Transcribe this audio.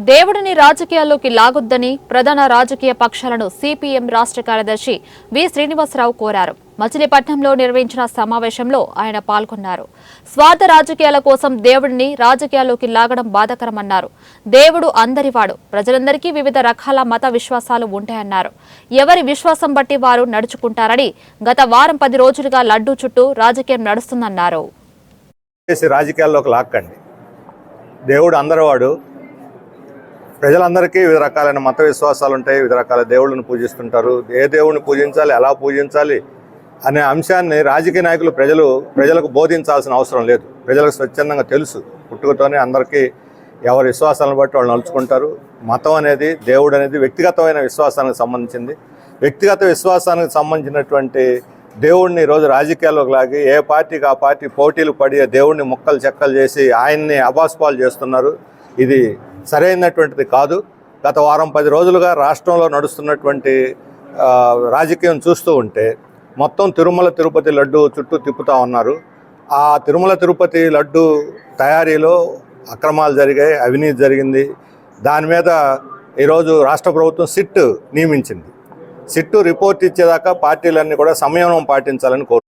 దేవుడిని రాజకీయాల్లోకి లాగొద్దని ప్రధాన రాజకీయ పక్షాలను సిపిఎం రాష్ట్ర కార్యదర్శి వి శ్రీనివాసరావు కోరారు. మచిలీపట్నంలో నిర్వహించిన సమావేశంలో ఆయన పాల్గొన్నారు. స్వార్థ రాజకీయాల కోసం దేవుడిని రాజకీయాల్లోకి లాగడం బాధాకరమన్నారు. దేవుడు అందరివాడు, ప్రజలందరికీ వివిధ రకాల మత విశ్వాసాలు ఉంటాయన్నారు. ఎవరి విశ్వాసం బట్టి వారు నడుచుకుంటారని గత వారం 10 రోజులుగా లడ్డూ చుట్టూ రాజకీయం నడుస్తుందన్నారు. రాజకీయాల్లోకి లాక్కండి. దేవుడు అందరివాడు, ప్రజలందరికీ వివిధ రకాలైన మత విశ్వాసాలు ఉంటాయి, వివిధ రకాల దేవుళ్ళను పూజిస్తుంటారు. ఏ దేవుడిని పూజించాలి, ఎలా పూజించాలి అనే అంశాన్ని రాజకీయ నాయకులు ప్రజలకు బోధించాల్సిన అవసరం లేదు. ప్రజలకు స్వచ్ఛందంగా తెలుసు. పుట్టుకతోనే అందరికీ ఎవరి విశ్వాసాలను బట్టి వాళ్ళు నడుచుకుంటారు. మతం అనేది, దేవుడు అనేది వ్యక్తిగతమైన విశ్వాసానికి సంబంధించింది. వ్యక్తిగత విశ్వాసానికి సంబంధించినటువంటి దేవుడిని ఈరోజు రాజకీయాల్లోకి లాగి ఏ పార్టీకి ఆ పార్టీ పోటీలు పడి దేవుడిని ముక్కలు చెక్కలు చేసి ఆయన్ని అబాస్పాలు చేస్తున్నారు. ఇది సరైనటువంటిది కాదు. గత వారం 10 రోజులుగా రాష్ట్రంలో నడుస్తున్నటువంటి రాజకీయం చూస్తూ ఉంటే మొత్తం తిరుమల తిరుపతి లడ్డు చుట్టూ తిప్పుతూ ఉన్నారు. ఆ తిరుమల తిరుపతి లడ్డు తయారీలో అక్రమాలు జరిగాయి, అవినీతి జరిగింది. దాని మీద ఈరోజు రాష్ట్ర ప్రభుత్వం సిట్ నియమించింది. సిట్టు రిపోర్ట్ ఇచ్చేదాకా పార్టీలన్నీ కూడా సంయమనం పాటించాలని కోరుతున్నారు.